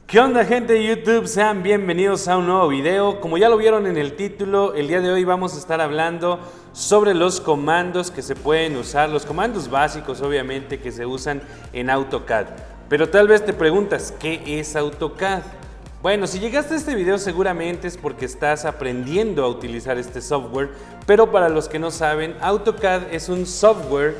¿Qué onda, gente de YouTube? Sean bienvenidos a un nuevo video. Como ya lo vieron en el título, el día de hoy vamos a estar hablando sobre los comandos que se pueden usar, los comandos básicos obviamente que se usan en AutoCAD. Pero tal vez te preguntas, ¿qué es AutoCAD? Bueno, si llegaste a este video seguramente es porque estás aprendiendo a utilizar este software, pero para los que no saben, AutoCAD es un software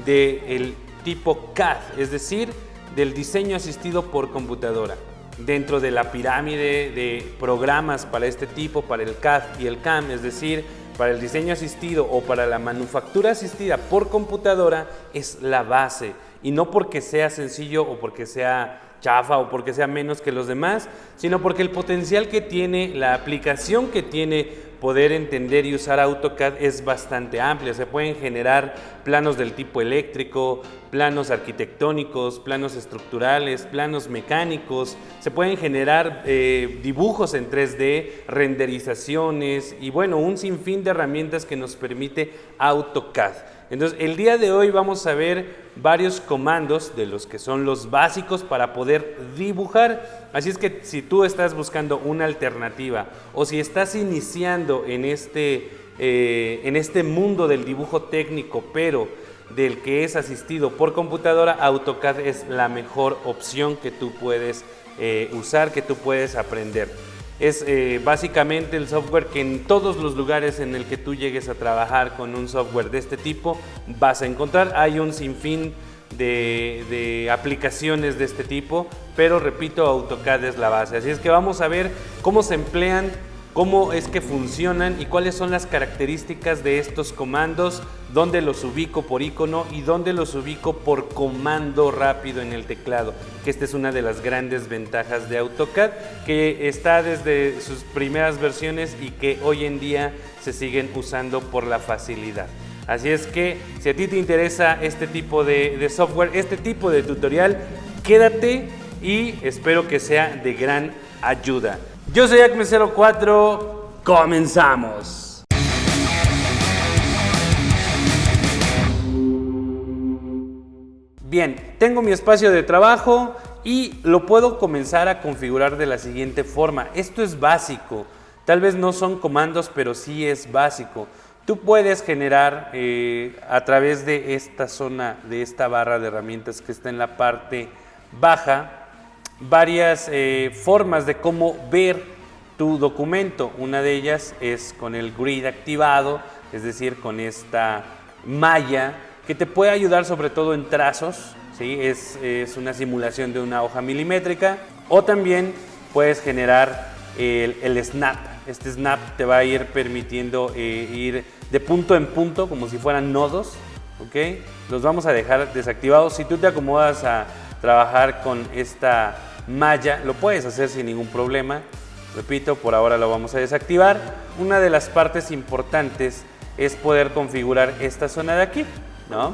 del tipo CAD, es decir, del diseño asistido por computadora. Dentro de la pirámide de programas para este tipo, para el CAD y el CAM, es decir, para el diseño asistido o para la manufactura asistida por computadora, es la base. Y no porque sea sencillo o porque sea chafa o porque sea menos que los demás, sino porque el potencial que tiene, la aplicación que tiene poder entender y usar AutoCAD es bastante amplia. Se pueden generar planos del tipo eléctrico, planos arquitectónicos, planos estructurales, planos mecánicos, se pueden generar dibujos en 3D, renderizaciones y bueno, un sinfín de herramientas que nos permite AutoCAD. Entonces, el día de hoy vamos a ver varios comandos de los que son los básicos para poder dibujar. Así es que si tú estás buscando una alternativa o si estás iniciando en este mundo del dibujo técnico, pero del que es asistido por computadora, AutoCAD es la mejor opción que tú puedes usar, que tú puedes aprender. Es básicamente el software que en todos los lugares en el que tú llegues a trabajar con un software de este tipo vas a encontrar. Hay un sinfín de aplicaciones de este tipo, pero repito, AutoCAD es la base. Así es que vamos a ver cómo se emplean, cómo es que funcionan y cuáles son las características de estos comandos, dónde los ubico por icono y dónde los ubico por comando rápido en el teclado, que esta es una de las grandes ventajas de AutoCAD, que está desde sus primeras versiones y que hoy en día se siguen usando por la facilidad. Así es que si a ti te interesa este tipo de software, este tipo de tutorial, quédate y espero que sea de gran ayuda. Yo soy Acme04, comenzamos. Bien, tengo mi espacio de trabajo y lo puedo comenzar a configurar de la siguiente forma. Esto es básico, tal vez no son comandos, pero sí es básico. Tú puedes generar a través de esta zona, de esta barra de herramientas que está en la parte baja, varias formas de cómo ver tu documento. Una de ellas es con el grid activado, es decir, con esta malla que te puede ayudar sobre todo en trazos, ¿sí? Es una simulación de una hoja milimétrica. O también puedes generar el snap. Este snap te va a ir permitiendo ir de punto en punto como si fueran nodos, ¿ok? Los vamos a dejar desactivados. Si tú te acomodas a trabajar con esta malla, lo puedes hacer sin ningún problema. Repito, por ahora lo vamos a desactivar. Una de las partes importantes es poder configurar esta zona de aquí, ¿no?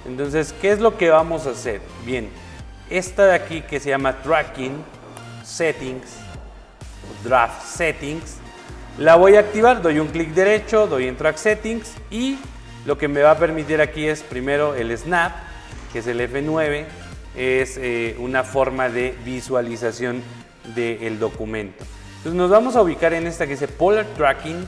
Entonces, ¿qué es lo que vamos a hacer? Bien, esta de aquí que se llama Tracking Settings, Draft Settings, la voy a activar. Doy un clic derecho, doy en Track Settings y lo que me va a permitir aquí es primero el Snap, que es el F9, es una forma de visualización del documento. Entonces nos vamos a ubicar en esta que dice Polar Tracking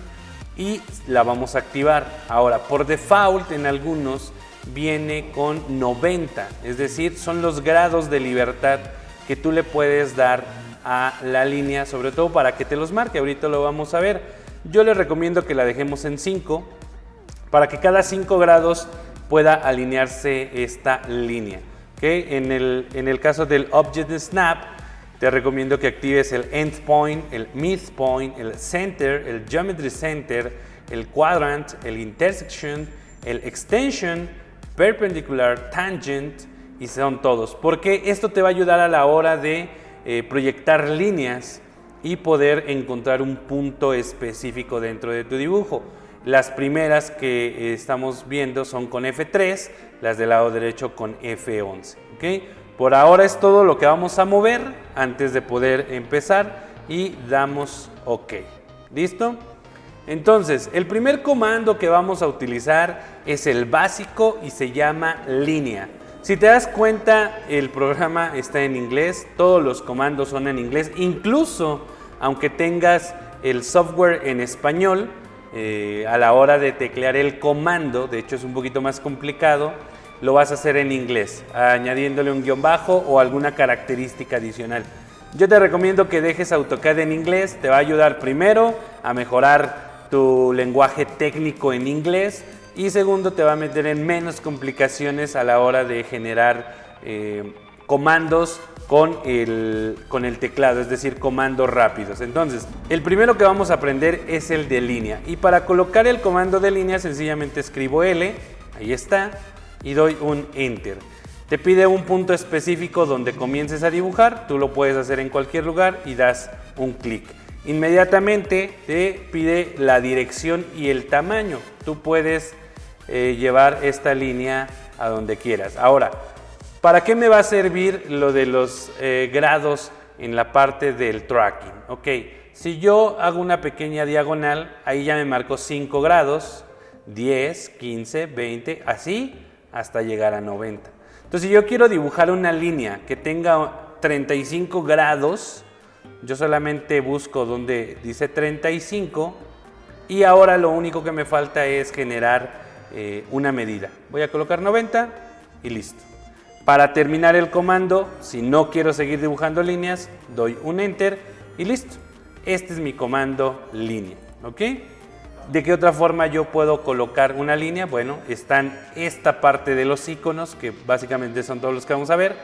y la vamos a activar. Ahora, por default en algunos viene con 90, es decir, son los grados de libertad que tú le puedes dar a la línea, sobre todo para que te los marque. Ahorita lo vamos a ver. Yo les recomiendo que la dejemos en 5 para que cada 5 grados pueda alinearse esta línea. ¿Okay? En el caso del Object Snap, te recomiendo que actives el Endpoint, el Midpoint, el Center, el Geometry Center, el Quadrant, el Intersection, el Extension, Perpendicular, Tangent y son todos. Porque esto te va a ayudar a la hora de proyectar líneas y poder encontrar un punto específico dentro de tu dibujo. Las primeras que estamos viendo son con F3, las del lado derecho con F11. ¿Okay? Por ahora es todo lo que vamos a mover antes de poder empezar y damos OK. ¿Listo? Entonces, el primer comando que vamos a utilizar es el básico y se llama línea. Si te das cuenta, el programa está en inglés, todos los comandos son en inglés, incluso aunque tengas el software en español, a la hora de teclear el comando, de hecho es un poquito más complicado, lo vas a hacer en inglés, añadiéndole un guión bajo o alguna característica adicional. Yo te recomiendo que dejes AutoCAD en inglés, te va a ayudar primero a mejorar tu lenguaje técnico en inglés y segundo te va a meter en menos complicaciones a la hora de generar comandos con el teclado, es decir, comandos rápidos. Entonces, el primero que vamos a aprender es el de línea y para colocar el comando de línea sencillamente escribo L, ahí está, y doy un Enter. Te pide un punto específico donde comiences a dibujar, tú lo puedes hacer en cualquier lugar y das un clic. Inmediatamente te pide la dirección y el tamaño, tú puedes llevar esta línea a donde quieras. Ahora, ¿para qué me va a servir lo de los grados en la parte del tracking? Ok, si yo hago una pequeña diagonal, ahí ya me marcó 5 grados, 10, 15, 20, así hasta llegar a 90. Entonces, si yo quiero dibujar una línea que tenga 35 grados, yo solamente busco donde dice 35 y ahora lo único que me falta es generar una medida. Voy a colocar 90 y listo. Para terminar el comando, si no quiero seguir dibujando líneas, doy un Enter y listo. Este es mi comando línea, ¿ok? ¿De qué otra forma yo puedo colocar una línea? Bueno, están esta parte de los iconos, que básicamente son todos los que vamos a ver.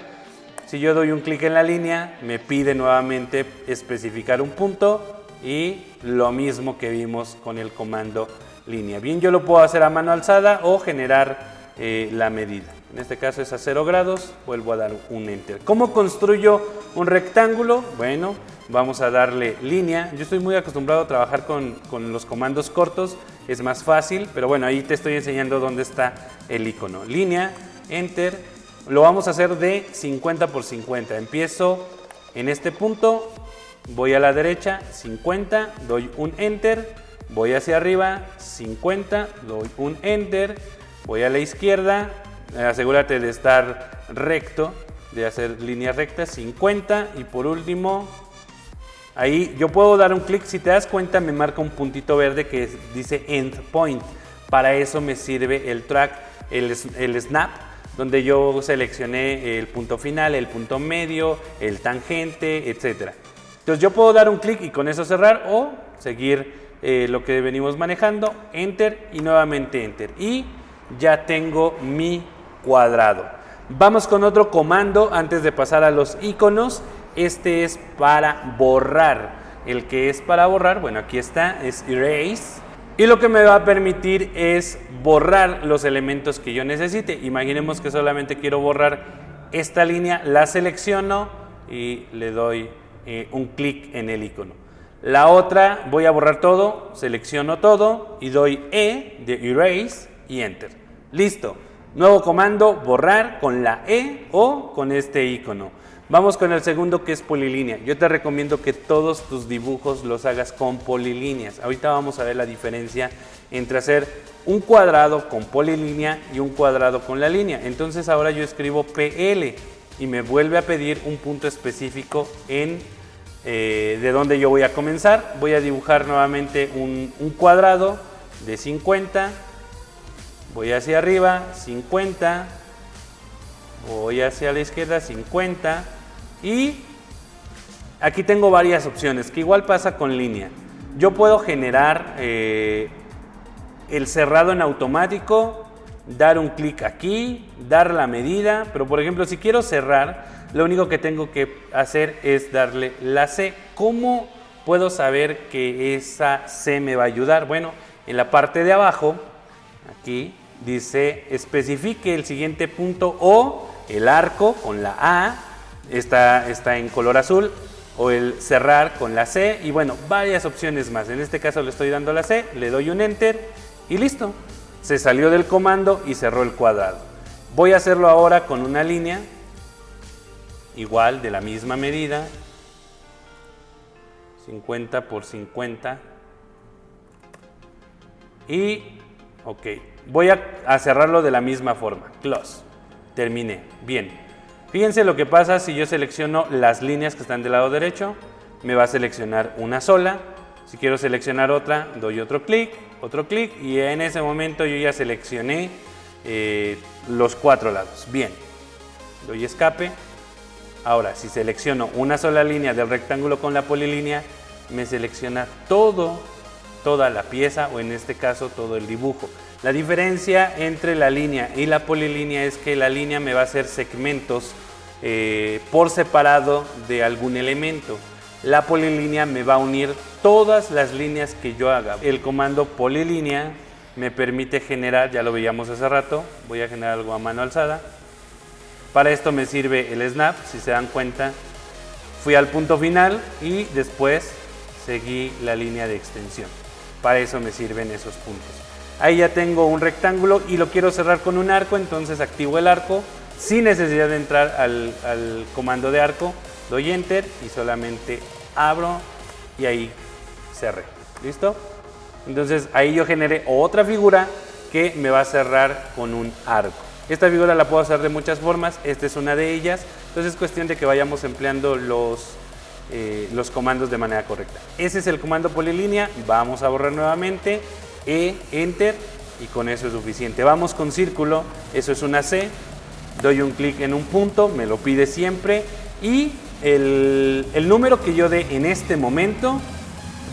Si yo doy un clic en la línea, me pide nuevamente especificar un punto y lo mismo que vimos con el comando línea. Bien, yo lo puedo hacer a mano alzada o generar la medida. En este caso es a 0 grados, vuelvo a dar un Enter. ¿Cómo construyo un rectángulo? Bueno, vamos a darle línea. Yo estoy muy acostumbrado a trabajar con los comandos cortos, es más fácil, pero bueno, ahí te estoy enseñando dónde está el icono. Línea, Enter, lo vamos a hacer de 50 por 50. Empiezo en este punto, voy a la derecha, 50, doy un Enter, voy hacia arriba, 50, doy un Enter, voy a la izquierda, asegúrate de estar recto, de hacer líneas rectas, 50 y por último, ahí yo puedo dar un clic, si te das cuenta me marca un puntito verde que dice End Point. Para eso me sirve el track, el snap, donde yo seleccioné el punto final, el punto medio, el tangente, etc. Entonces yo puedo dar un clic y con eso cerrar o seguir lo que venimos manejando, Enter y nuevamente Enter. Y ya tengo mi cuadrado. Vamos con otro comando antes de pasar a los iconos. Este es para borrar. El que es para borrar, bueno, aquí está, es Erase. Y lo que me va a permitir es borrar los elementos que yo necesite. Imaginemos que solamente quiero borrar esta línea, la selecciono y le doy un clic en el icono. La otra, voy a borrar todo, selecciono todo y doy E de Erase y Enter. Listo. Nuevo comando, borrar con la E o con este icono. Vamos con el segundo, que es polilínea. Yo te recomiendo que todos tus dibujos los hagas con polilíneas. Ahorita vamos a ver la diferencia entre hacer un cuadrado con polilínea y un cuadrado con la línea. Entonces ahora yo escribo PL y me vuelve a pedir un punto específico de donde yo voy a comenzar. Voy a dibujar nuevamente un cuadrado de 50. Voy hacia arriba, 50. Voy hacia la izquierda, 50. Y aquí tengo varias opciones, que igual pasa con línea. Yo puedo generar el cerrado en automático, dar un clic aquí, dar la medida, pero por ejemplo si quiero cerrar, lo único que tengo que hacer es darle la C. ¿Cómo puedo saber que esa C me va a ayudar? Bueno, en la parte de abajo, aquí dice especifique el siguiente punto o el arco con la A, está en color azul, o el cerrar con la C, y bueno, varias opciones más. En este caso le estoy dando la C, le doy un Enter y listo. Se salió del comando y cerró el cuadrado. Voy a hacerlo ahora con una línea, igual de la misma medida, 50 por 50. Y, ok, voy a cerrarlo de la misma forma, close. Terminé. Bien. Fíjense lo que pasa si yo selecciono las líneas que están del lado derecho. Me va a seleccionar una sola. Si quiero seleccionar otra, doy otro clic y en ese momento yo ya seleccioné los 4 lados. Bien. Doy escape. Ahora, si selecciono una sola línea del rectángulo con la polilínea, me selecciona toda la pieza, o en este caso todo el dibujo. La diferencia entre la línea y la polilínea es que la línea me va a hacer segmentos por separado de algún elemento. La polilínea me va a unir todas las líneas que yo haga. El comando polilínea me permite generar, ya lo veíamos hace rato, voy a generar algo a mano alzada. Para esto me sirve el snap, si se dan cuenta, fui al punto final y después seguí la línea de extensión. Para eso me sirven esos puntos. Ahí ya tengo un rectángulo y lo quiero cerrar con un arco, entonces activo el arco sin necesidad de entrar al comando de arco, doy enter y solamente abro y ahí cerré. ¿Listo? Entonces ahí yo generé otra figura que me va a cerrar con un arco. Esta figura la puedo hacer de muchas formas, esta es una de ellas, entonces es cuestión de que vayamos empleando los comandos de manera correcta. Ese es el comando polilínea, vamos a borrar nuevamente, enter y con eso es suficiente. Vamos con círculo, eso es una C, doy un clic en un punto, me lo pide siempre y el número que yo dé en este momento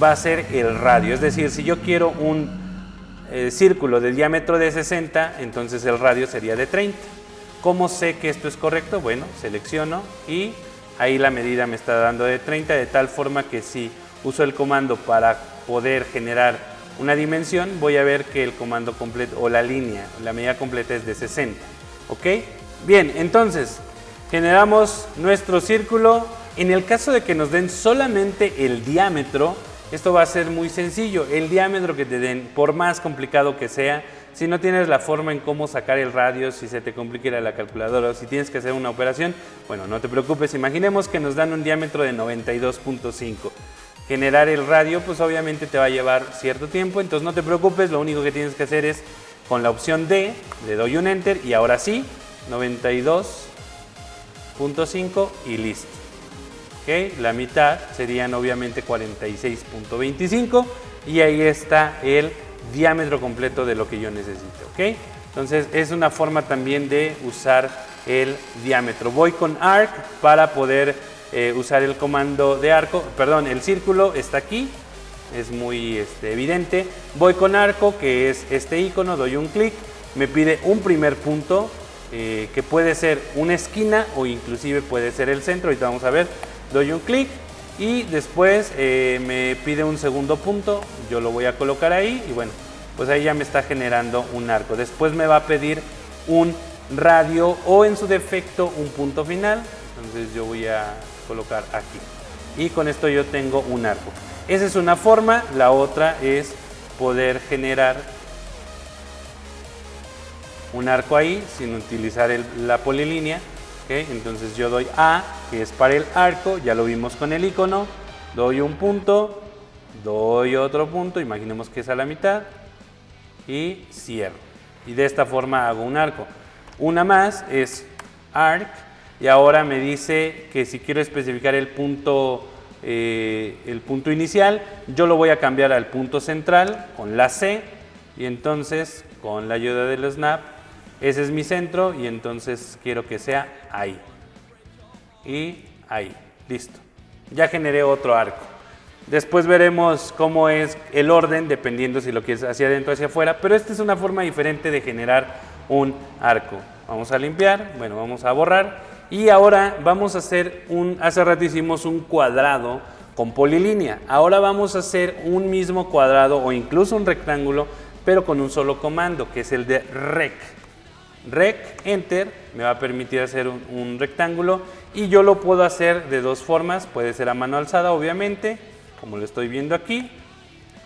va a ser el radio, es decir, si yo quiero un círculo de diámetro de 60, entonces el radio sería de 30. ¿Cómo sé que esto es correcto? Bueno, selecciono y ahí la medida me está dando de 30, de tal forma que si uso el comando para poder generar una dimensión, voy a ver que el comando completo o la línea, la medida completa es de 60. ¿Ok? Bien, entonces generamos nuestro círculo. En el caso de que nos den solamente el diámetro, esto va a ser muy sencillo. El diámetro que te den, por más complicado que sea, si no tienes la forma en cómo sacar el radio, si se te complica ir a la calculadora o si tienes que hacer una operación, bueno, no te preocupes, imaginemos que nos dan un diámetro de 92.5. Generar el radio, pues obviamente te va a llevar cierto tiempo, entonces no te preocupes, lo único que tienes que hacer es con la opción D, le doy un enter y ahora sí, 92.5 y listo. ¿Okay? La mitad serían obviamente 46.25 y ahí está el diámetro completo de lo que yo necesito. ¿Okay? Entonces es una forma también de usar el diámetro. Voy con arc para poder usar el comando de arco, perdón, el círculo está aquí, es muy evidente. Voy con arco, que es este icono, doy un clic, me pide un primer punto que puede ser una esquina o inclusive puede ser el centro, ahorita vamos a ver. Doy un clic y después me pide un segundo punto, yo lo voy a colocar ahí y bueno, pues ahí ya me está generando un arco. Después me va a pedir un radio o en su defecto un punto final, entonces yo voy a colocar aquí y con esto yo tengo un arco. Esa es una forma, la otra es poder generar un arco ahí sin utilizar la polilínea. ¿Okay? Entonces yo doy A, que es para el arco, ya lo vimos con el icono, doy un punto, doy otro punto, imaginemos que es a la mitad y cierro. Y de esta forma hago un arco. Una más es arc y ahora me dice que si quiero especificar el punto inicial, yo lo voy a cambiar al punto central con la C y entonces con la ayuda del snap, ese es mi centro y entonces quiero que sea ahí. Y ahí, listo. Ya generé otro arco. Después veremos cómo es el orden, dependiendo si lo quieres hacia adentro o hacia afuera, pero esta es una forma diferente de generar un arco. Vamos a limpiar, bueno, vamos a borrar y ahora vamos a hacer hace rato hicimos un cuadrado con polilínea. Ahora vamos a hacer un mismo cuadrado o incluso un rectángulo, pero con un solo comando, que es el de rec. Rec, enter, me va a permitir hacer un rectángulo y yo lo puedo hacer de dos formas, puede ser a mano alzada obviamente, como lo estoy viendo aquí,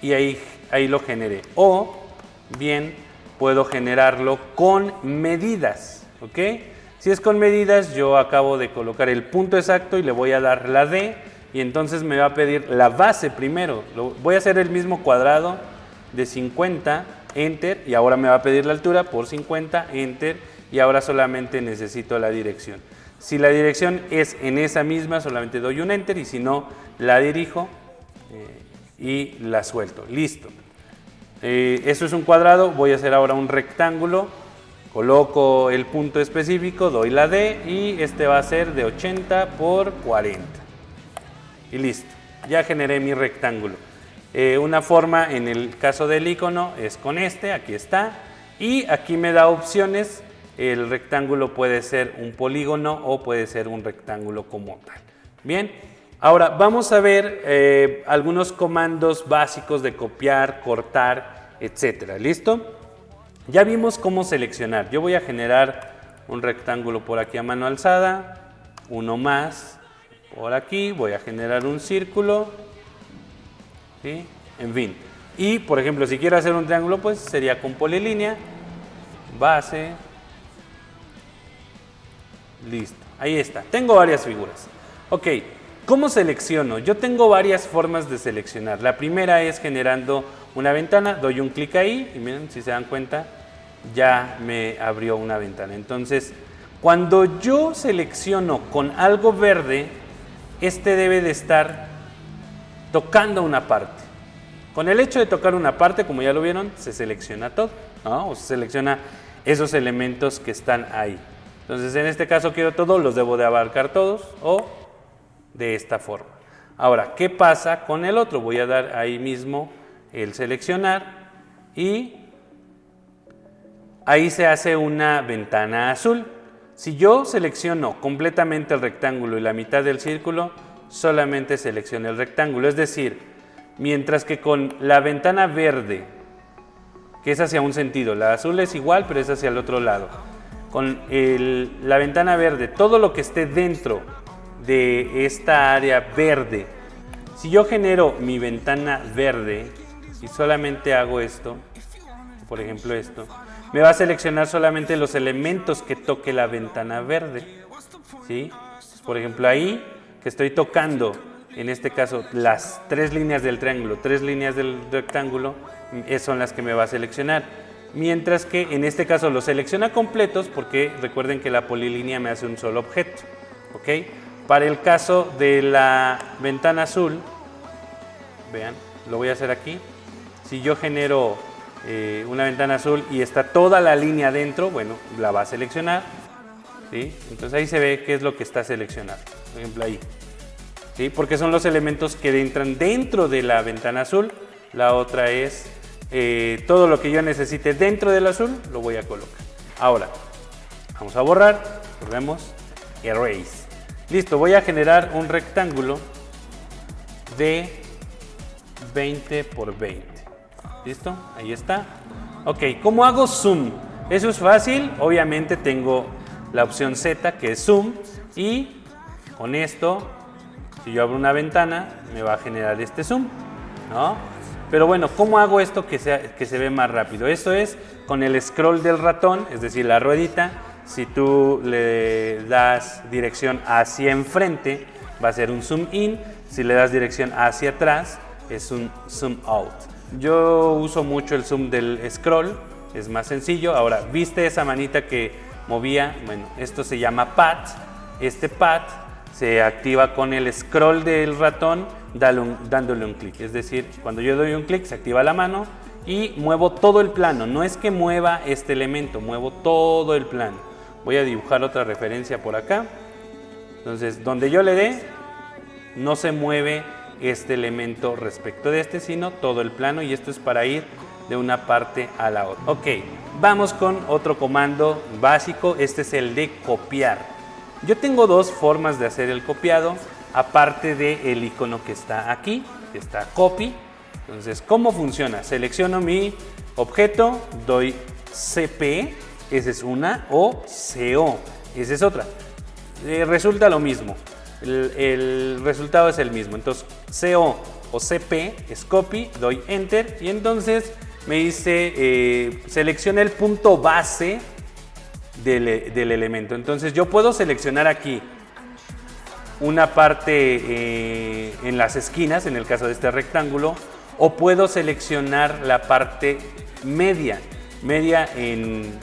y ahí lo generé. O bien puedo generarlo con medidas, ¿ok? Si es con medidas, yo acabo de colocar el punto exacto y le voy a dar la D y entonces me va a pedir la base primero. Voy a hacer el mismo cuadrado de 50, enter, y ahora me va a pedir la altura por 50, enter, y ahora solamente necesito la dirección. Si la dirección es en esa misma, solamente doy un enter, y si no, la dirijo y la suelto. Listo. Eso es un cuadrado. Voy a hacer ahora un rectángulo. Coloco el punto específico, doy la D y este va a ser de 80 por 40. Y listo. Ya generé mi rectángulo. Una forma en el caso del icono es con este, aquí está. Y aquí me da opciones. El rectángulo puede ser un polígono o puede ser un rectángulo como tal. Bien, ahora vamos a ver algunos comandos básicos de copiar, cortar, etcétera. ¿Listo? Ya vimos cómo seleccionar. Yo voy a generar un rectángulo por aquí a mano alzada, uno más por aquí, voy a generar un círculo, ¿sí? En fin. Y por ejemplo, si quiero hacer un triángulo, pues sería con polilínea, base. Listo, ahí está. Tengo varias figuras. Ok, ¿cómo selecciono? Yo tengo varias formas de seleccionar. La primera es generando una ventana, doy un clic ahí y miren, si se dan cuenta, ya me abrió una ventana. Entonces, cuando yo selecciono con algo verde, este debe de estar tocando una parte. Con el hecho de tocar una parte, como ya lo vieron, se selecciona todo, ¿no? O se selecciona esos elementos que están ahí. Entonces, en este caso quiero todos, los debo de abarcar todos o de esta forma. Ahora, ¿qué pasa con el otro? Voy a dar ahí mismo el seleccionar y ahí se hace una ventana azul. Si yo selecciono completamente el rectángulo y la mitad del círculo, solamente selecciono el rectángulo. Es decir, mientras que con la ventana verde, que es hacia un sentido, la azul es igual, pero es hacia el otro lado. Con la ventana verde, todo lo que esté dentro de esta área verde, si yo genero mi ventana verde y solamente hago esto, por ejemplo esto, me va a seleccionar solamente los elementos que toque la ventana verde, ¿sí? Por ejemplo ahí, que estoy tocando, en este caso, las 3 líneas del triángulo, 3 líneas del rectángulo, son las que me va a seleccionar. Mientras que en este caso los selecciona completos porque recuerden que la polilínea me hace un solo objeto, ¿ok? Para el caso de la ventana azul, vean, lo voy a hacer aquí. Si yo genero una ventana azul y está toda la línea dentro, bueno, la va a seleccionar, ¿sí? Entonces ahí se ve qué es lo que está seleccionado, por ejemplo ahí, ¿sí? Porque son los elementos que entran dentro de la ventana azul. La otra es todo lo que yo necesite dentro del azul, lo voy a colocar. Ahora, vamos a borrar, volvemos, erase. Listo, voy a generar un rectángulo de 20 por 20. ¿Listo? Ahí está. Ok, ¿cómo hago zoom? Eso es fácil, obviamente tengo la opción Z que es zoom y con esto, si yo abro una ventana, me va a generar este zoom, ¿no? Pero bueno, ¿cómo hago esto que se ve más rápido? Esto es con el scroll del ratón, es decir, la ruedita. Si tú le das dirección hacia enfrente, va a ser un zoom in. Si le das dirección hacia atrás, es un zoom out. Yo uso mucho el zoom del scroll, es más sencillo. Ahora, ¿viste esa manita que movía? Bueno, esto se llama pad. Este pad se activa con el scroll del ratón dándole un clic. Es decir, cuando yo doy un clic se activa la mano y muevo todo el plano. No es que mueva este elemento, muevo todo el plano. Voy a dibujar otra referencia por acá. Entonces, donde yo le dé, no se mueve este elemento respecto de este, sino todo el plano, y esto es para ir de una parte a la otra. Ok, vamos con otro comando básico. Este es el de copiar. Yo tengo dos formas de hacer el copiado, aparte del icono que está aquí, que está copy. Entonces, ¿cómo funciona? Selecciono mi objeto, doy CP, esa es una, o CO, esa es otra. Resulta lo mismo, el resultado es el mismo. Entonces, CO o CP es copy, doy enter y entonces me dice selecciona el punto base del elemento. Entonces, yo puedo seleccionar aquí una parte en las esquinas, en el caso de este rectángulo, o puedo seleccionar la parte media en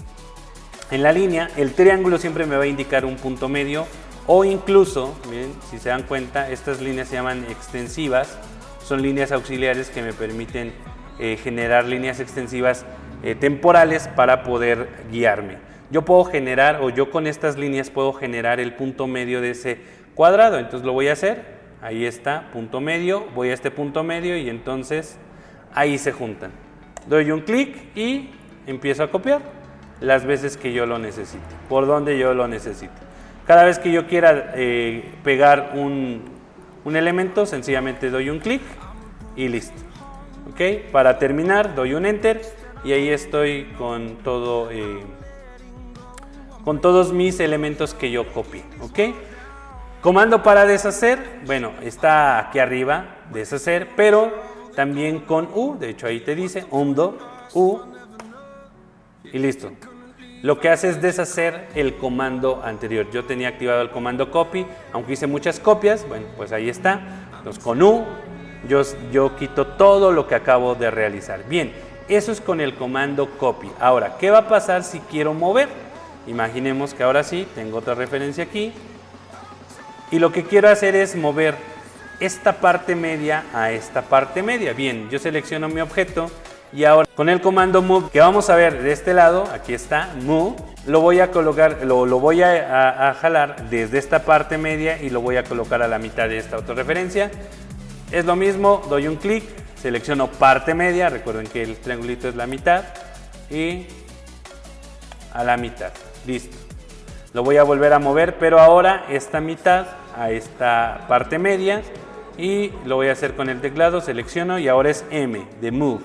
en la línea, el triángulo siempre me va a indicar un punto medio, o incluso, miren, si se dan cuenta, estas líneas se llaman extensivas, son líneas auxiliares que me permiten generar líneas extensivas temporales para poder guiarme. Yo puedo generar, o yo con estas líneas puedo generar el punto medio de ese cuadrado, entonces lo voy a hacer, ahí está, punto medio, voy a este punto medio y entonces ahí se juntan. Doy un clic y empiezo a copiar las veces que yo lo necesite, por donde yo lo necesite. Cada vez que yo quiera pegar un elemento, sencillamente doy un clic y listo. ¿Ok? Para terminar, doy un enter y ahí estoy con todo, con todos mis elementos que yo copié. ¿Ok? Comando para deshacer, bueno, está aquí arriba, deshacer, pero también con U, de hecho ahí te dice undo, U, y listo. Lo que hace es deshacer el comando anterior. Yo tenía activado el comando copy, aunque hice muchas copias, bueno, pues ahí está. Entonces con U, yo quito todo lo que acabo de realizar. Bien, eso es con el comando copy. Ahora, ¿qué va a pasar si quiero mover? Imaginemos que ahora sí, tengo otra referencia aquí. Y lo que quiero hacer es mover esta parte media a esta parte media. Bien, yo selecciono mi objeto y ahora con el comando move, que vamos a ver de este lado, aquí está, move, lo voy a colocar, lo voy a jalar desde esta parte media y lo voy a colocar a la mitad de esta autorreferencia. Es lo mismo, doy un clic, selecciono parte media, recuerden que el triangulito es la mitad, y a la mitad, listo. Lo voy a volver a mover, pero ahora esta mitad a esta parte media y lo voy a hacer con el teclado, selecciono y ahora es M de move.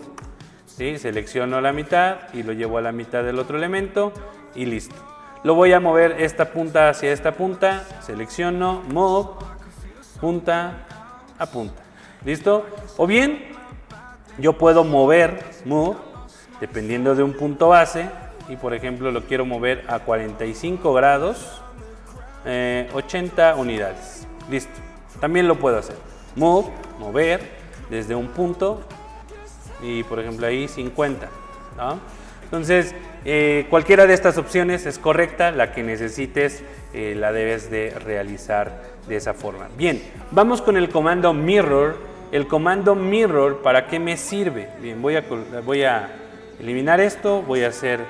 ¿Sí? Selecciono la mitad y lo llevo a la mitad del otro elemento y listo. Lo voy a mover esta punta hacia esta punta, selecciono, move, punta a punta. ¿Listo? O bien, yo puedo mover, move, dependiendo de un punto base, y por ejemplo lo quiero mover a 45 grados, 80 unidades. Listo. También lo puedo hacer. Move, mover, desde un punto, y por ejemplo ahí 50, ¿no? Entonces cualquiera de estas opciones es correcta, la que necesites la debes de realizar de esa forma. Bien, vamos con el comando mirror. El comando mirror, ¿para qué me sirve? Bien, voy a eliminar esto, voy a hacer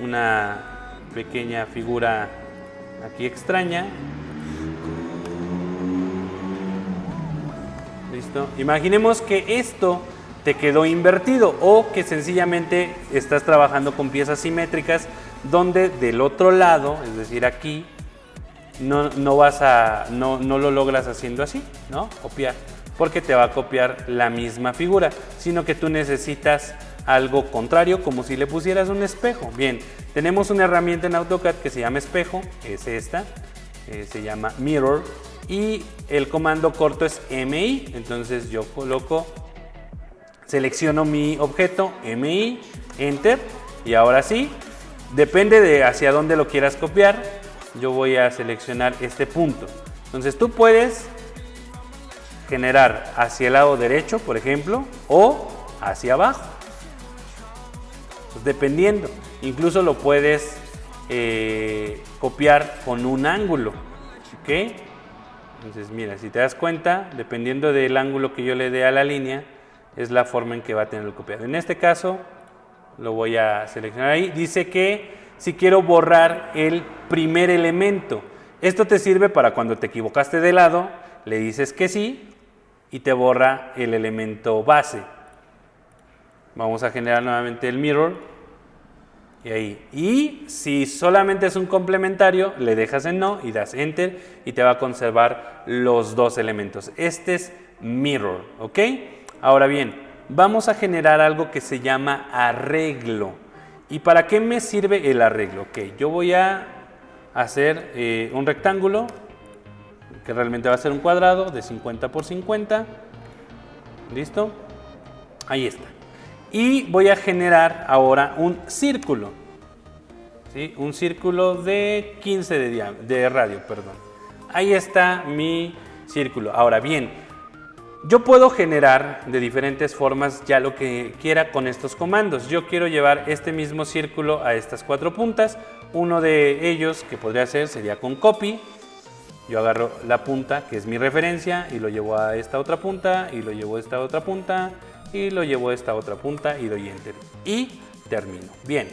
una pequeña figura aquí extraña. ¿Listo? Imaginemos que esto te quedó invertido o que sencillamente estás trabajando con piezas simétricas donde del otro lado, es decir aquí, no lo logras haciendo así, ¿no? Copiar, porque te va a copiar la misma figura, sino que tú necesitas algo contrario, como si le pusieras un espejo. Bien, tenemos una herramienta en AutoCAD que se llama espejo, es esta, se llama mirror, y el comando corto es MI, entonces yo selecciono mi objeto, MI, Enter, y ahora sí, depende de hacia dónde lo quieras copiar, yo voy a seleccionar este punto. Entonces tú puedes generar hacia el lado derecho, por ejemplo, o hacia abajo. Pues dependiendo, incluso lo puedes copiar con un ángulo, ¿ok? Entonces mira, si te das cuenta, dependiendo del ángulo que yo le dé a la línea, es la forma en que va a tener el copiado. En este caso, lo voy a seleccionar ahí. Dice que si quiero borrar el primer elemento, esto te sirve para cuando te equivocaste de lado, le dices que sí y te borra el elemento base. Vamos a generar nuevamente el mirror y ahí. Y si solamente es un complementario, le dejas en no y das enter y te va a conservar los dos elementos. Este es mirror, ¿ok? Ahora bien, vamos a generar algo que se llama arreglo. ¿Y para qué me sirve el arreglo? Ok, yo voy a hacer un rectángulo que realmente va a ser un cuadrado de 50 por 50. ¿Listo? Ahí está. Y voy a generar ahora un círculo. ¿Sí? Un círculo de 15 de radio, perdón. Ahí está mi círculo. Ahora bien, yo puedo generar de diferentes formas ya lo que quiera con estos comandos. Yo quiero llevar este mismo círculo a estas 4 puntas Uno de ellos que podría ser sería con copy. Yo agarro la punta, que es mi referencia, y lo llevo a esta otra punta, y lo llevo a esta otra punta, y lo llevo a esta otra punta, y doy enter. Y termino. Bien.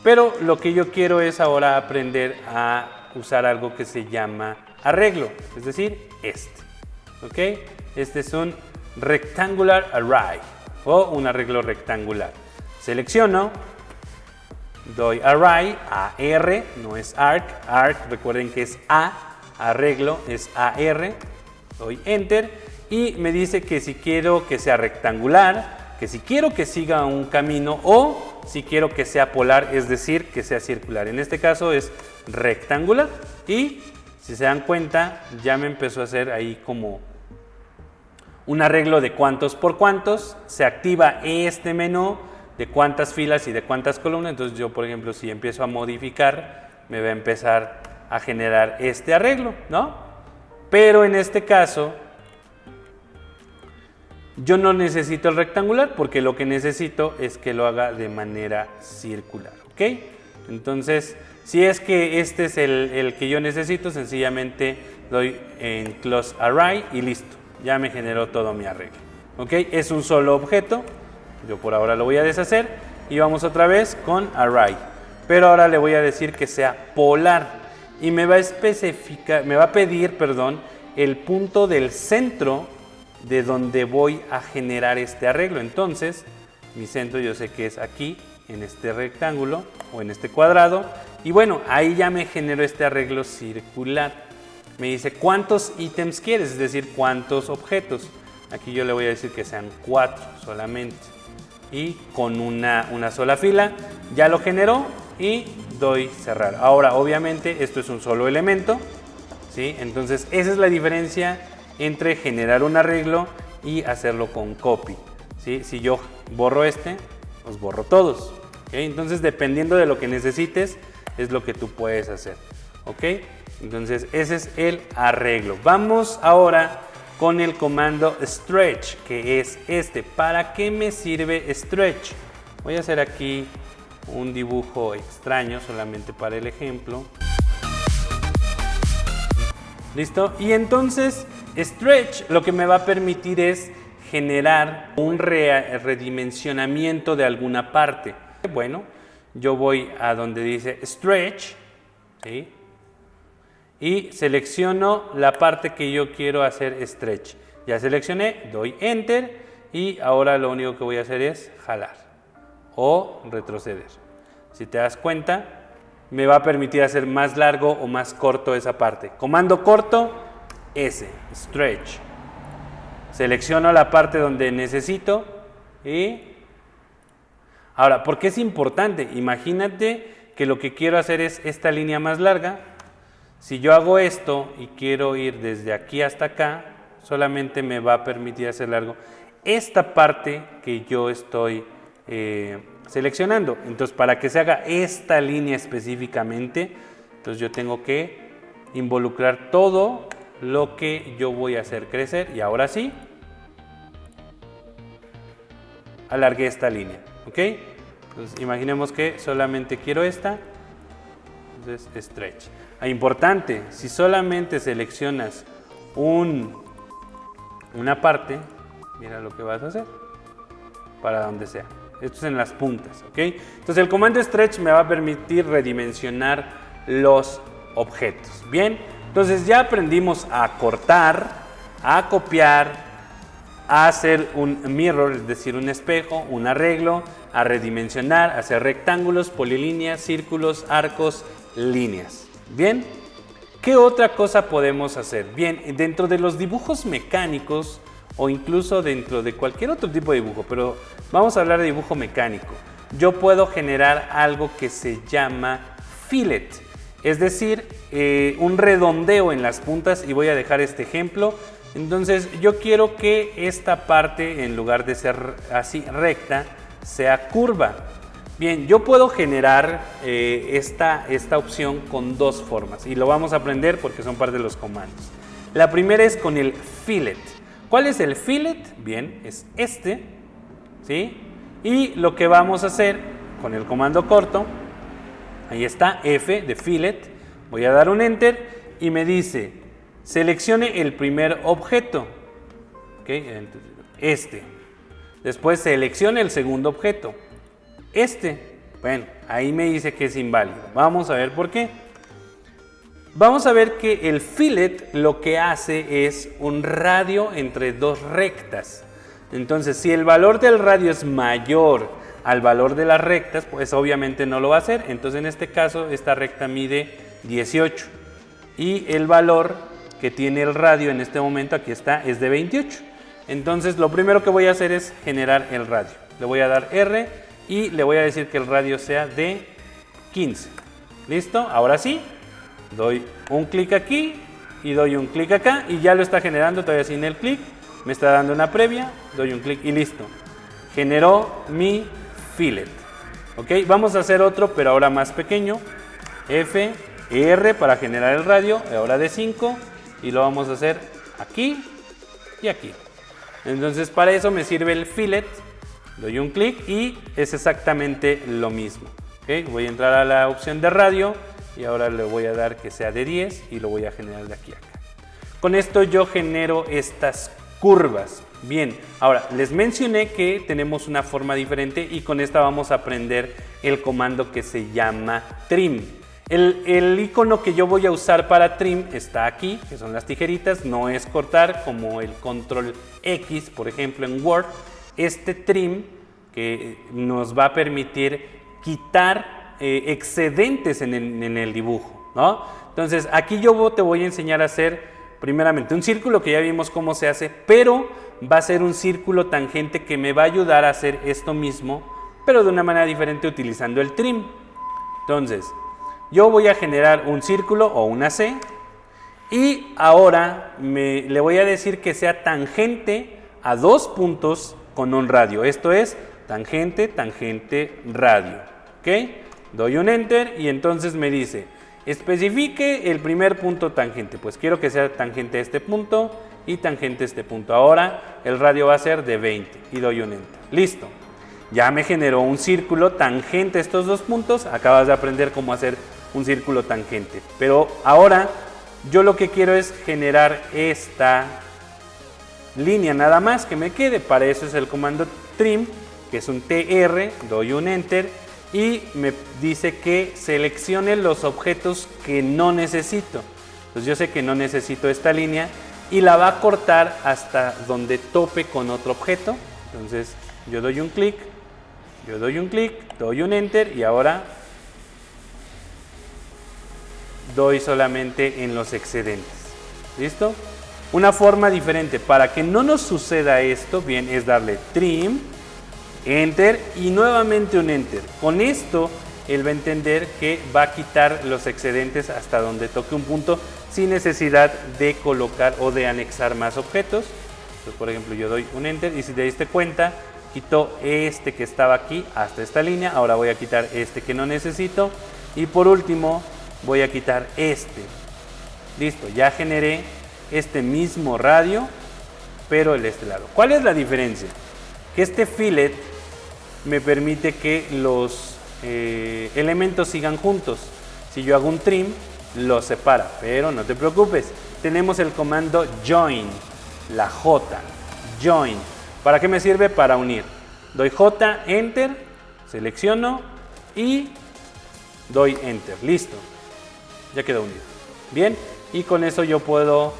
Pero lo que yo quiero es ahora aprender a usar algo que se llama arreglo, es decir, este. ¿Ok? Este es un rectangular array, o un arreglo rectangular. Selecciono, doy array, AR, no es arc. Arc, recuerden que es A. Arreglo es AR, doy enter y me dice que si quiero que sea rectangular, que si quiero que siga un camino o si quiero que sea polar, es decir, que sea circular. En este caso es rectangular y si se dan cuenta ya me empezó a hacer ahí como un arreglo de cuántos por cuántos. Se activa este menú de cuántas filas y de cuántas columnas. Entonces yo, por ejemplo, si empiezo a modificar, me va a empezar a generar este arreglo, ¿no? Pero en este caso yo no necesito el rectangular porque lo que necesito es que lo haga de manera circular, ¿ok? Entonces, si es que este es el que yo necesito, sencillamente doy en Close Array y listo, ya me generó todo mi arreglo, ¿ok? Es un solo objeto, yo por ahora lo voy a deshacer y vamos otra vez con Array, pero ahora le voy a decir que sea polar. Y me va a pedir, el punto del centro de donde voy a generar este arreglo. Entonces, mi centro yo sé que es aquí, en este rectángulo o en este cuadrado. Y bueno, ahí ya me generó este arreglo circular. Me dice cuántos ítems quieres, es decir, cuántos objetos. Aquí yo le voy a decir que sean 4 solamente. Y con una sola fila ya lo generó. Y doy cerrar. Ahora, obviamente, esto es un solo elemento, ¿sí? Entonces, esa es la diferencia entre generar un arreglo y hacerlo con copy, ¿sí? Si yo borro este, los borro todos, ¿okay? Entonces, dependiendo de lo que necesites, es lo que tú puedes hacer, ¿ok? Entonces, ese es el arreglo. Vamos ahora con el comando stretch, que es este. ¿Para qué me sirve stretch? Voy a hacer aquí un dibujo extraño solamente para el ejemplo. ¿Listo? Y entonces stretch lo que me va a permitir es generar un redimensionamiento de alguna parte. Bueno, yo voy a donde dice stretch, ¿sí? Y selecciono la parte que yo quiero hacer stretch. Ya seleccioné, doy enter y ahora lo único que voy a hacer es jalar o retroceder. Si te das cuenta, me va a permitir hacer más largo o más corto esa parte. Comando corto, S, stretch. Selecciono la parte donde necesito y ahora, ¿por qué es importante? Imagínate que lo que quiero hacer es esta línea más larga. Si yo hago esto y quiero ir desde aquí hasta acá, solamente me va a permitir hacer largo esta parte que yo estoy seleccionando. Entonces, para que se haga esta línea específicamente, entonces yo tengo que involucrar todo lo que yo voy a hacer crecer y ahora sí alargué esta línea, ¿ok? Entonces imaginemos que solamente quiero esta, entonces stretch. Importante, si solamente seleccionas una parte, mira lo que vas a hacer para donde sea. Esto es en las puntas, ¿ok? Entonces el comando stretch me va a permitir redimensionar los objetos. Bien, entonces ya aprendimos a cortar, a copiar, a hacer un mirror, es decir, un espejo, un arreglo, a redimensionar, a hacer rectángulos, polilíneas, círculos, arcos, líneas. Bien, ¿qué otra cosa podemos hacer? Bien, dentro de los dibujos mecánicos o incluso dentro de cualquier otro tipo de dibujo, pero vamos a hablar de dibujo mecánico. Yo puedo generar algo que se llama fillet, es decir, un redondeo en las puntas, y voy a dejar este ejemplo. Entonces yo quiero que esta parte, en lugar de ser así recta, sea curva. Bien, yo puedo generar esta opción con dos formas y lo vamos a aprender porque son parte de los comandos. La primera es con el fillet. ¿Cuál es el fillet? Bien, es este, ¿sí? Y lo que vamos a hacer con el comando corto Ahí está, F de fillet. Voy a dar un enter y me dice, seleccione el primer objeto. ¿Okay? Entonces, Después seleccione el segundo objeto. Bueno, ahí me dice que es inválido. Vamos a ver por qué. Vamos a ver que el fillet lo que hace es un radio entre dos rectas. Entonces, si el valor del radio es mayor al valor de las rectas, pues obviamente no lo va a hacer. Entonces, en este caso, esta recta mide 18. Y el valor que tiene el radio en este momento, aquí está, es de 28. Entonces, lo primero que voy a hacer es generar el radio. Le voy a dar R y le voy a decir que el radio sea de 15. ¿Listo? Ahora sí, doy un clic aquí y doy un clic acá y ya lo está generando todavía sin el clic. Me está dando una previa, doy un clic y listo. Generó mi fillet. ¿Ok? Vamos a hacer otro, pero ahora más pequeño. F, R para generar el radio, ahora de 5. Y lo vamos a hacer aquí y aquí. Entonces para eso me sirve el fillet. Doy un clic y es exactamente lo mismo. ¿Okay? Voy a entrar a la opción de radio y ahora le voy a dar que sea de 10 y lo voy a generar de aquí a acá. Con esto yo genero estas curvas. Bien, ahora les mencioné que tenemos una forma diferente y con esta vamos a aprender el comando que se llama trim. El icono que yo voy a usar para trim está aquí, que son las tijeritas, no es cortar como el control X, por ejemplo en Word. Este trim que nos va a permitir quitar excedentes en el dibujo, ¿no? Entonces aquí yo te voy a enseñar a hacer primeramente un círculo que ya vimos cómo se hace, pero va a ser un círculo tangente que me va a ayudar a hacer esto mismo, pero de una manera diferente utilizando el trim. Entonces, yo voy a generar un círculo o una C y ahora le voy a decir que sea tangente a dos puntos con un radio. Esto es tangente, tangente, radio. ¿Ok? Doy un enter y entonces me dice, especifique el primer punto tangente. Pues quiero que sea tangente a este punto y tangente a este punto. Ahora el radio va a ser de 20 y doy un enter. Listo. Ya me generó un círculo tangente a estos dos puntos. Acabas de aprender cómo hacer un círculo tangente. Pero ahora yo lo que quiero es generar esta línea nada más que me quede. Para eso es el comando trim, que es un TR. Doy un enter y me dice que seleccione los objetos que no necesito. Entonces yo sé que no necesito esta línea y la va a cortar hasta donde tope con otro objeto. Entonces yo doy un clic, doy un enter y ahora doy solamente en los excedentes. ¿Listo? Una forma diferente para que no nos suceda esto, bien, es darle trim, enter y nuevamente un enter. Con esto él va a entender que va a quitar los excedentes hasta donde toque un punto sin necesidad de colocar o de anexar más objetos. Entonces, por ejemplo, yo doy un enter y si te diste cuenta, quito este que estaba aquí hasta esta línea. Ahora voy a quitar este que no necesito y por último voy a quitar este. Listo, ya generé este mismo radio, pero el este lado. ¿Cuál es la diferencia? Que este fillet me permite que los elementos sigan juntos. Si yo hago un trim, los separa, pero no te preocupes. Tenemos el comando join, la J, join. ¿Para qué me sirve? Para unir. Doy J, enter, selecciono y doy enter. Listo. Ya quedó unido. Bien, y con eso yo puedo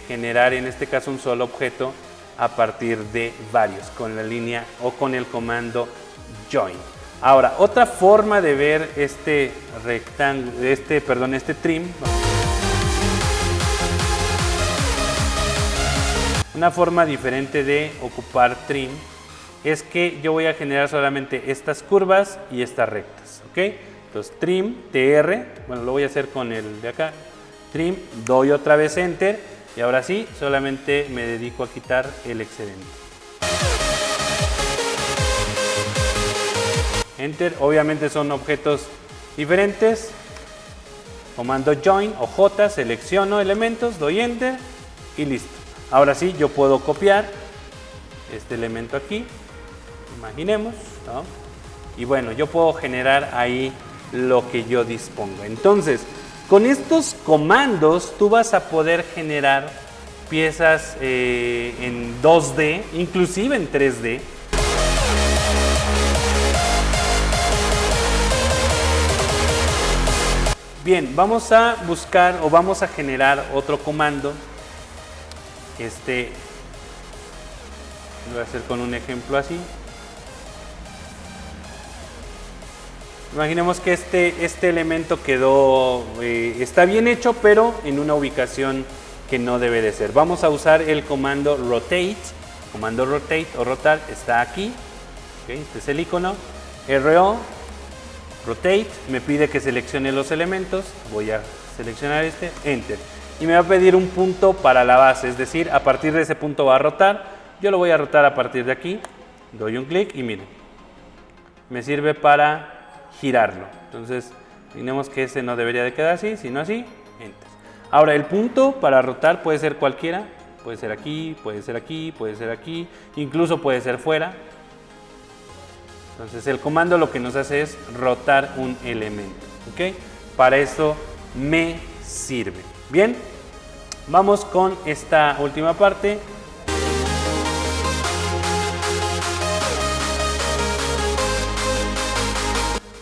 generar en este caso un solo objeto a partir de varios con la línea o con el comando join. Ahora, otra forma de ver este rectángulo, este trim. Una forma diferente de ocupar trim es que yo voy a generar solamente estas curvas y estas rectas, ¿ok? Entonces trim, TR, bueno, lo voy a hacer con el de acá, trim, doy otra vez enter y ahora sí, solamente me dedico a quitar el excedente. Enter, obviamente son objetos diferentes, comando join o J, selecciono elementos, doy enter y listo. Ahora sí, yo puedo copiar este elemento aquí, imaginemos, ¿no? Y bueno, yo puedo generar ahí lo que yo disponga. Entonces, con estos comandos tú vas a poder generar piezas en 2D, inclusive en 3D. Bien, vamos a buscar o vamos a generar otro comando. Lo voy a hacer con un ejemplo así. Imaginemos que este elemento quedó, está bien hecho, pero en una ubicación que no debe de ser. Vamos a usar el comando rotate. Comando rotate o rotar está aquí. Okay, este es el icono. RO, rotate, me pide que seleccione los elementos. Voy a seleccionar este, enter. Y me va a pedir un punto para la base, es decir, a partir de ese punto va a rotar. Yo lo voy a rotar a partir de aquí. Doy un clic y miren, me sirve para girarlo. Entonces, imaginemos que ese no debería de quedar así, sino así, enter. Ahora, el punto para rotar puede ser cualquiera, puede ser aquí, puede ser aquí, puede ser aquí, incluso puede ser fuera. Entonces, el comando lo que nos hace es rotar un elemento, ¿ok? Para eso me sirve. Bien, vamos con esta última parte.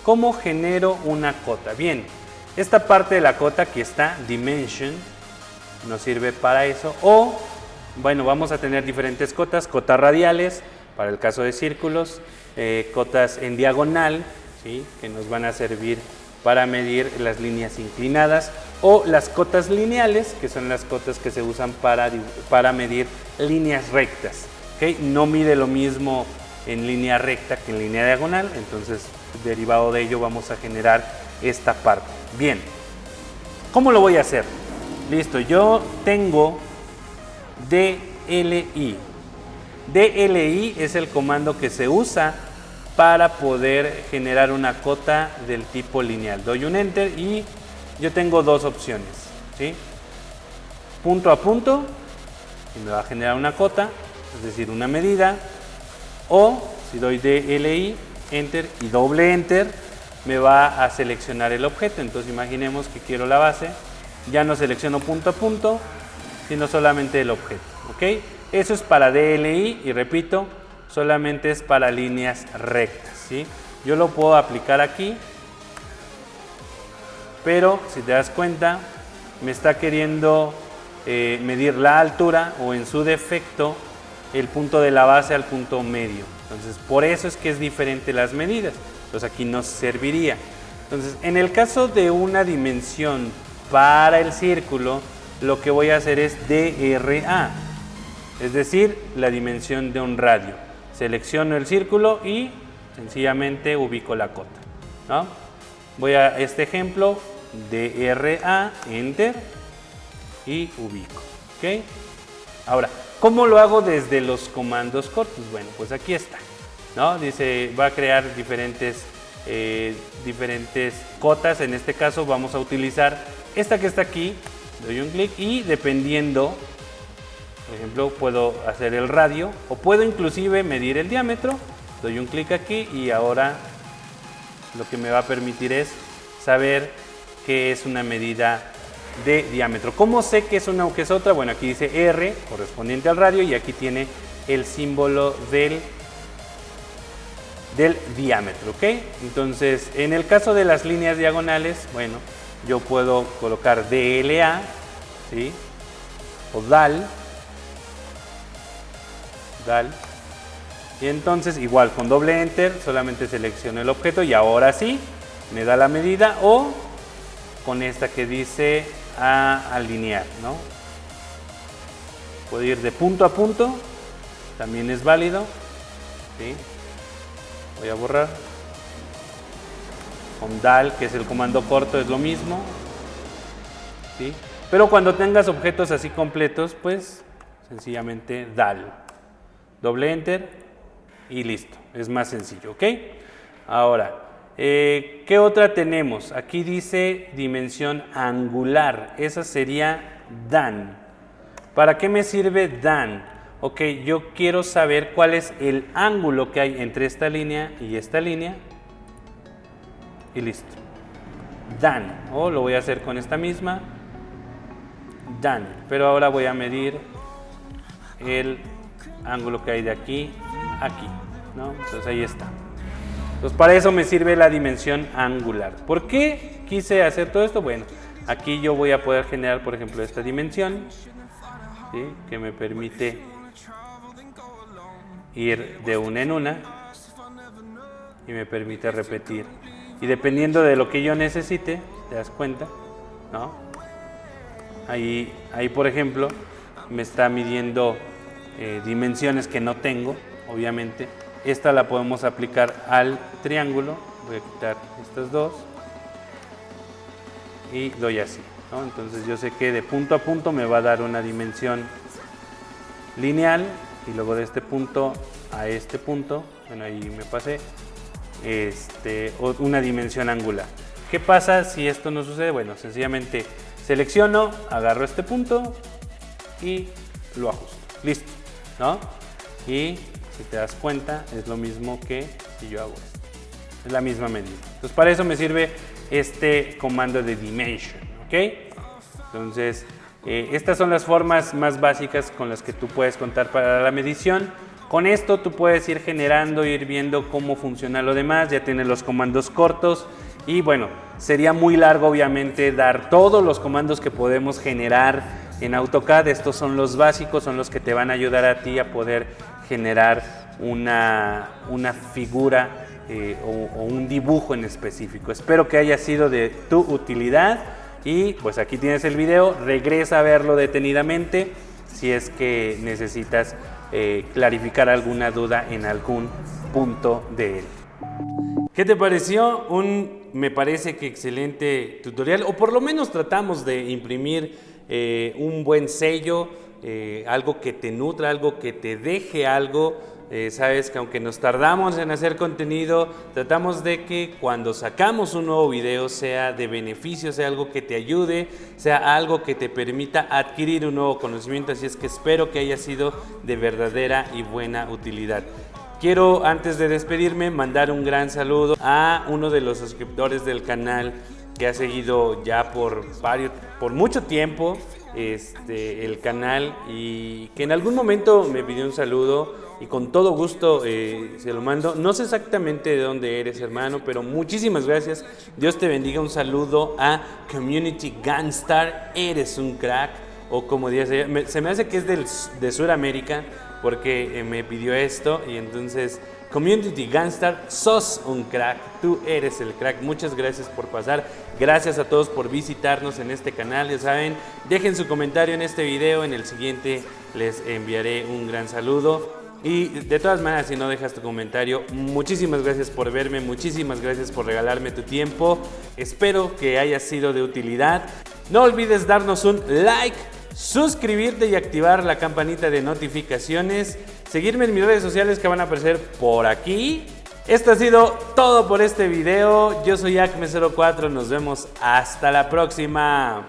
¿Cómo genero una cota? Bien, esta parte de la cota que está, dimension, nos sirve para eso. O, bueno, vamos a tener diferentes cotas, cotas radiales, para el caso de círculos, cotas en diagonal, ¿sí?, que nos van a servir para medir las líneas inclinadas, o las cotas lineales, que son las cotas que se usan para medir líneas rectas. ¿Okay? No mide lo mismo en línea recta que en línea diagonal, entonces derivado de ello vamos a generar esta parte. Bien, ¿cómo lo voy a hacer? Listo, yo tengo DLI. DLI es el comando que se usa para poder generar una cota del tipo lineal. Doy un enter y yo tengo dos opciones, ¿sí? Punto a punto, y me va a generar una cota, es decir, una medida, o si doy DLI, enter y doble enter, me va a seleccionar el objeto. Entonces imaginemos que quiero la base, ya no selecciono punto a punto, sino solamente el objeto, ¿ok? Eso es para DLI y repito, solamente es para líneas rectas, ¿sí? Yo lo puedo aplicar aquí, pero si te das cuenta, me está queriendo medir la altura o en su defecto el punto de la base al punto medio. Entonces, por eso es que es diferente las medidas. Entonces, aquí nos serviría. Entonces, en el caso de una dimensión para el círculo, lo que voy a hacer es DRA, es decir, la dimensión de un radio. Selecciono el círculo y sencillamente ubico la cota, ¿no? Voy a este ejemplo, DRA, enter y ubico, ¿ok? Ahora, ¿cómo lo hago desde los comandos cortos? Bueno, pues aquí está, ¿no? Dice, va a crear diferentes cotas. En este caso vamos a utilizar esta que está aquí. Doy un clic y dependiendo, por ejemplo, puedo hacer el radio o puedo inclusive medir el diámetro. Doy un clic aquí y ahora lo que me va a permitir es saber qué es una medida de diámetro. ¿Cómo sé que es una o que es otra? Bueno, aquí dice R correspondiente al radio y aquí tiene el símbolo del diámetro, ¿ok? Entonces, en el caso de las líneas diagonales, bueno, yo puedo colocar DLA, ¿sí? O DAL. Y entonces, igual, con doble enter, solamente selecciono el objeto y ahora sí, me da la medida, o con esta que dice a alinear, ¿no? Puedo ir de punto a punto, también es válido, ¿sí? Voy a borrar. Con DAL, que es el comando corto, es lo mismo, ¿sí? Pero cuando tengas objetos así completos, pues sencillamente DAL. Doble enter y listo. Es más sencillo, ¿ok? Ahora, ¿qué otra tenemos? Aquí dice dimensión angular. Esa sería DAN. ¿Para qué me sirve DAN? Ok, yo quiero saber cuál es el ángulo que hay entre esta línea y esta línea. Y listo. done, o lo voy a hacer con esta misma, done, pero ahora voy a medir el ángulo que hay de aquí a aquí, ¿no? Entonces ahí está. Entonces para eso me sirve la dimensión angular. ¿Por qué quise hacer todo esto? Bueno, aquí yo voy a poder generar, por ejemplo, esta dimensión, ¿sí?, que me permite ir de una en una y me permite repetir. Y dependiendo de lo que yo necesite, ¿te das cuenta? ¿No? Ahí por ejemplo, me está midiendo dimensiones que no tengo, obviamente. Esta la podemos aplicar al triángulo. Voy a quitar estas dos y doy así, ¿no? Entonces yo sé que de punto a punto me va a dar una dimensión lineal, y luego de este punto a este punto, bueno, ahí me pasé, una dimensión angular. ¿Qué pasa si esto no sucede? Bueno, sencillamente selecciono, agarro este punto y lo ajusto. Listo, ¿no? Y si te das cuenta, es lo mismo que si yo hago esto. Es la misma medida. Entonces, para eso me sirve este comando de dimension, ¿ok? Entonces, estas son las formas más básicas con las que tú puedes contar para la medición. Con esto tú puedes ir generando, ir viendo cómo funciona lo demás. Ya tienes los comandos cortos. Y bueno, sería muy largo obviamente dar todos los comandos que podemos generar en AutoCAD. Estos son los básicos, son los que te van a ayudar a ti a poder generar una figura o un dibujo en específico. Espero que haya sido de tu utilidad y pues aquí tienes el video. Regresa a verlo detenidamente si es que necesitas clarificar alguna duda en algún punto de él. ¿Qué te pareció? Me parece que excelente tutorial, o por lo menos tratamos de imprimir un buen sello, algo que te nutra, algo que te deje algo. Sabes que aunque nos tardamos en hacer contenido, tratamos de que cuando sacamos un nuevo video sea de beneficio, sea algo que te ayude, sea algo que te permita adquirir un nuevo conocimiento. Así es que espero que haya sido de verdadera y buena utilidad. Quiero, antes de despedirme, mandar un gran saludo a uno de los suscriptores del canal que ha seguido ya por mucho tiempo el canal, y que en algún momento me pidió un saludo, y con todo gusto se lo mando. No sé exactamente de dónde eres, hermano, pero muchísimas gracias. Dios te bendiga. Un saludo a Community Gunstar. Eres un crack. O como dice, se me hace que es de Sudamérica, porque me pidió esto. Y entonces, Community Gunstar, sos un crack. Tú eres el crack. Muchas gracias por pasar. Gracias a todos por visitarnos en este canal. Ya saben, dejen su comentario en este video. En el siguiente les enviaré un gran saludo. Y de todas maneras, si no dejas tu comentario, muchísimas gracias por verme, muchísimas gracias por regalarme tu tiempo. Espero que haya sido de utilidad. No olvides darnos un like, suscribirte y activar la campanita de notificaciones. Seguirme en mis redes sociales que van a aparecer por aquí. Esto ha sido todo por este video. Yo soy Acme04. Nos vemos hasta la próxima.